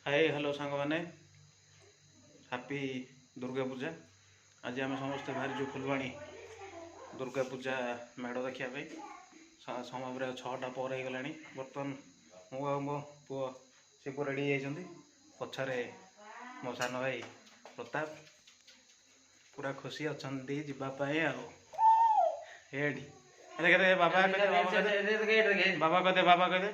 Hi hello सांग मैंने happy Durga Puja. आज आम समस्ते बाहरी फुलवाणी दुर्गा पूजा मेढ़ देखा समय पूरा 6टा पर हो गला। बर्तमान मु मो पु शिव रेडी जाइए पछरे मो सान भाई प्रताप पूरा खुशी अच्छा जावाई आड़ी बाबा कहते बाबा कहते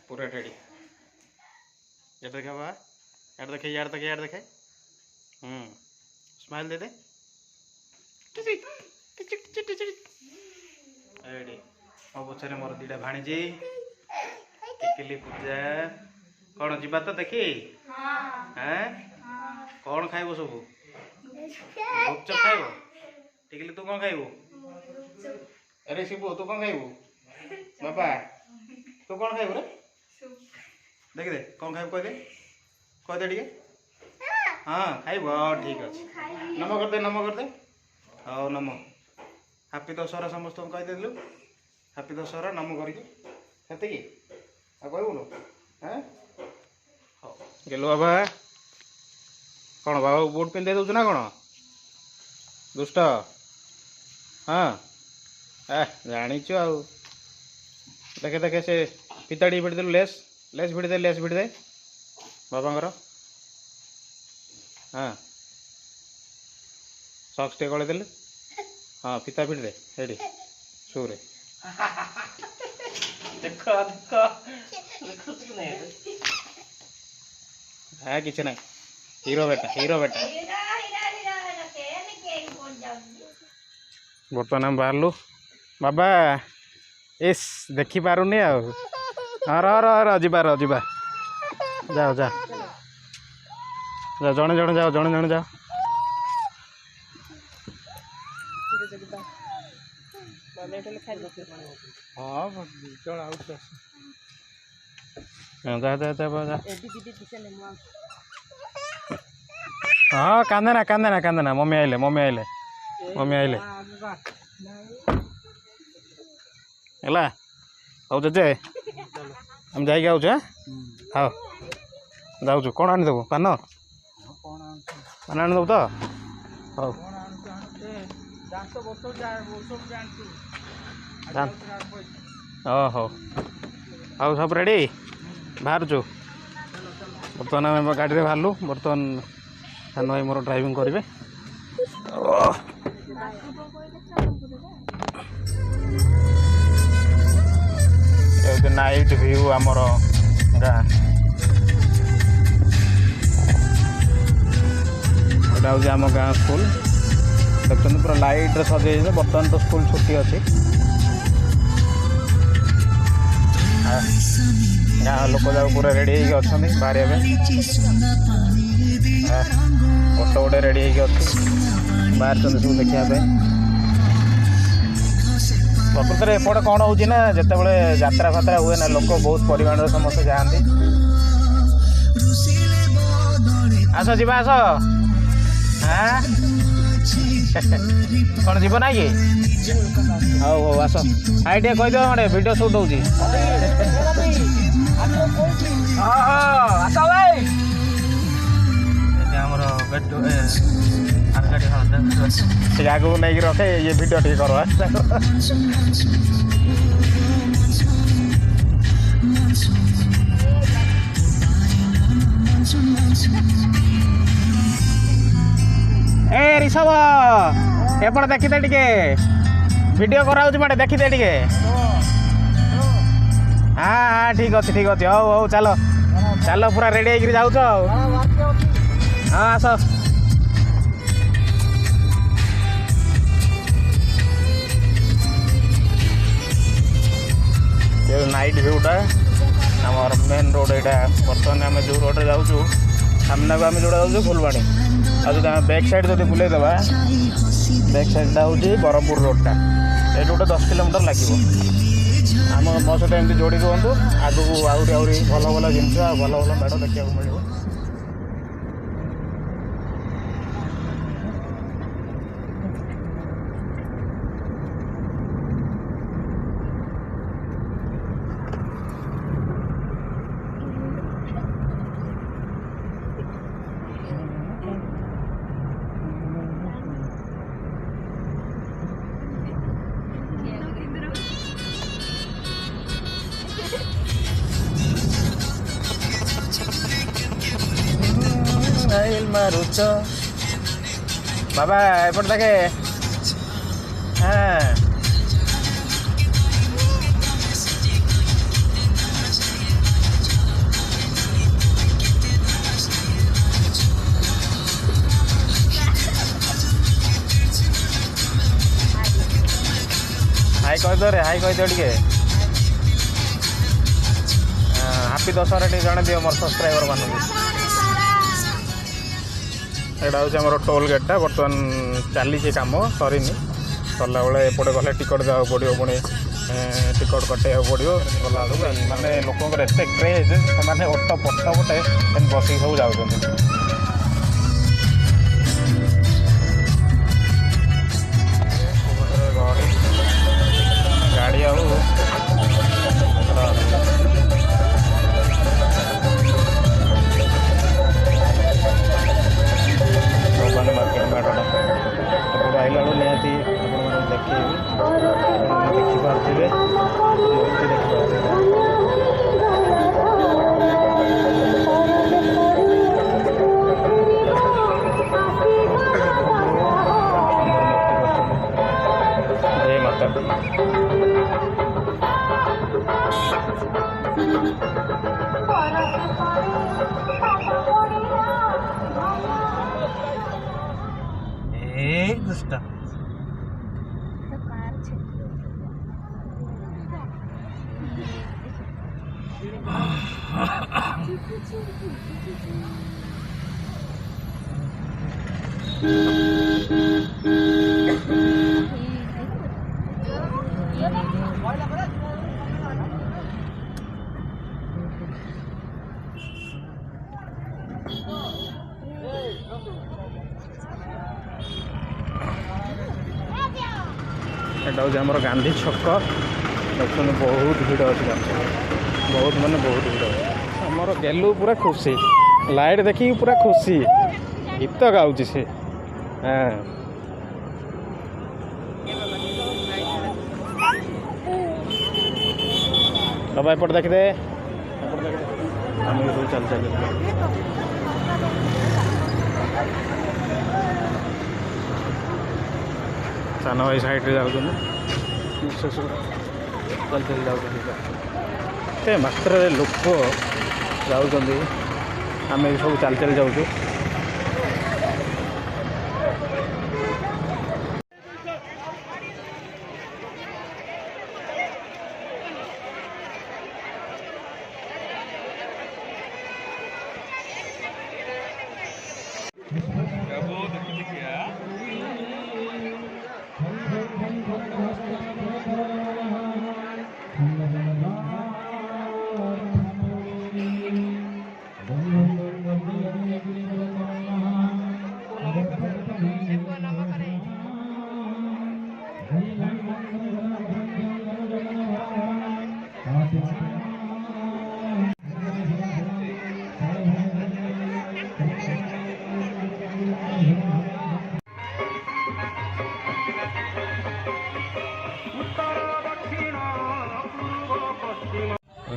पूरा रेडी यार देखा बाबा यार देखे यार देखे यार देखे स्माइल दे दे रेडी मो पछरे मोर दीटा भाणीजी टिकली पूजा कौन जीवा तो देखी हैं कौन खाइब सब गुपचुप खाइब टिकली तू कौन खाइबू अरे शिबू तू कौन खाइबू बाबा तू कौन खाइबू रे देख दे कौन खाइब कह दे टिके हाँ खाइब ठीक अच्छे नम कर दे हाँ नम हापी दशहरा समस्त कहीदेलु हापी दशहरा नम करके कहबुनु हाँ गेलु बाबा कौन बाबा बुट पिंधे दौचु ना कौन दुष्ट हाँ जानीचु आ देखे देखे से पिताड़ी भिड़ देलु लेस लेस भिड़ दे बाबा हाँ सॉक्स टे गले देलु हाँ फिता भिड़ दे हेडी शूरे हाँ किसी ना हीरो बेटा बर्तमान हम बाहर बाबा इस देखी पारुनी हाँ रह जा जाओ जा जड़े जड़े जाओ जड़े जाओ हाँ कांदेना मम्मी आइले है हौ जे हम जाइए आउे हाँ जाऊँ कौन आनीदेबू पान पान आनीदेबू तो हौ हौ हौ सब रेडी बाहर बर्तमान आम गाड़ी में बाहरलु बर्तमान सान भाई मोर ड्राइविंग करेंगे नाइट व्यू आमर गाँ यहाँ हूँ आम गाँ स्कूल देखते पूरा लाइट सजे बर्तमान तो स्कूल छुट्टी अच्छी गाँ लोक जाक पूरा रेडी अच्छा बाहर ऑटो गोटे रेडी अच्छी बाहर सब देखापे प्रकृत में एपटे कौन होना ना जिते बड़े यात्रा फात्रा हुए ना लोक बहुत परिमाण समस्त जाती आस जीवा आस हाँ कौन जीव ना कि हौ हौ आस आइडिया कहीदेव गोटे वीडियो शूट हो से आगे नहीं रखे ये वीडियो ठीक करवा ए ऋषभ एपटे देखीदे टिके वीडियो कराऊँ माटे देखीदे टिके हाँ हाँ ठीक अच्छे हौ हौ चलो चलो पूरा रेडी होकर जाऊँ हाँ आस नाइट व्यूटा आम मेन रोड यहाँ बर्तमान आम जो रोड जाऊँ सामना को आम जो जाऊँ फुलवाणी आज बैक साइड जो बुले देवा बैक साइडटा हूँ ब्रह्मपुर रोडटा ये गोटे 10 किलोमीटर लगे आम मो सहित एमती जोड़ी रुहतु आगू आहरी भल भल जिन भल भल मेढ़ देखा मिले मारुच बाबा एपट देखे हाँ हाई कह दो रे हाई कह दियो टे हापी दशहरा टे जन दियो मोर सब्सक्राइबर मान एटा हूँ आम टोल गेटा बर्तमान चली कम सरनी सरला बेले एपटे गले टिकट देवा पड़ो पुणी टिकट कटे पड़ो गला मानने लोक एत क्रेज से ऑटो पटे बस सब जाऊँ गाड़ी आउ मार्केट मेटा एपटे आइला बेलू निहाती देखिपारे मूर्ति देखिपारे जय माता दुष्टा एटा हूँ आम गांधी छक देखते बहुत भिड़ अच्छी बहुत माने बहुत भिड़ आमर गेलु पूरा खुशी लाइट देखी पूरा खुशी गीत गाँची से हाँ बाबा एपट देखदे आम सब चल चल सान भाई साइड जाऊँ चल चल जाते मात्र लोक जाऊँ आम सब चल चल जाऊँ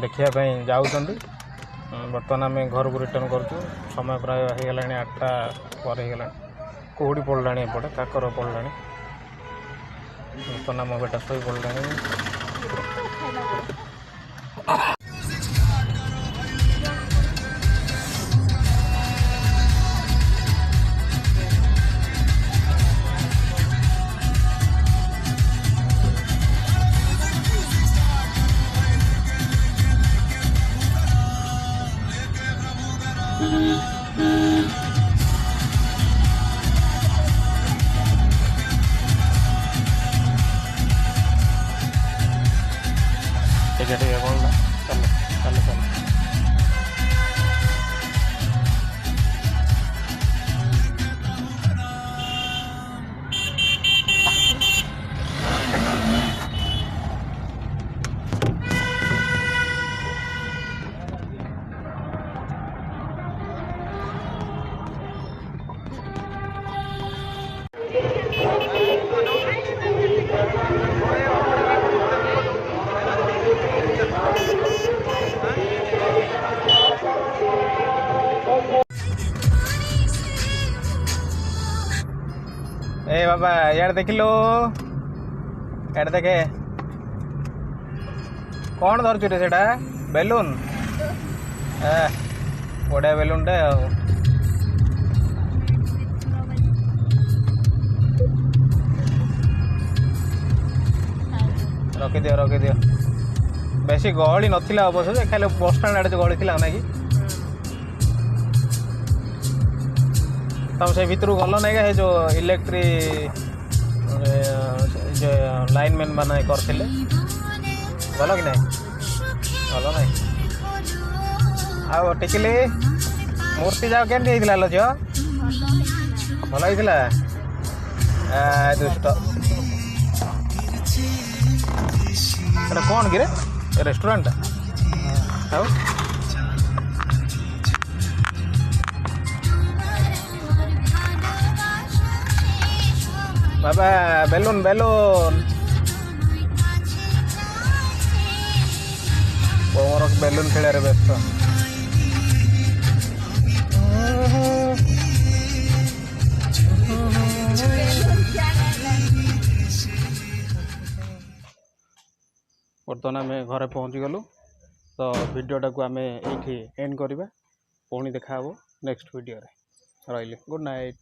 देखापी जाऊँच बर्तमान आम घर को रिटर्न करूँ समय प्राय हो गला 8टा पर हो गला कौड़ी पड़ा एपटे काकर पड़ा बर्तमान आम बेटा शो पड़ा ठीक है बोल चलो चलो चलो बाबा यार देख लो यार देखे कौन धरचु रे सेटा बेलून बढ़िया बेलून टे रखिदियो बेसी गहली नथिला अवश्य खाली बस स्टाण्ड आड़े गहली थी ना कि तुम से भितर गल ना क्या जो इलेक्ट्रिक जो लाइन मैन मान करते भल कि नहीं भल ना आ टिकली मूर्ति जाओ केमती लो झील भल होता दुष्ट कौन कि रेस्टोरेंट बाबा बेलून बेलून मोर बेलून खेल व्यस्त बर्तमान आम घरे पहुँची गलु तो वीडियोटा को आम ये एंड करवा पुणी देखा नेक्स्ट वीडियो रे रही गुड नाइट।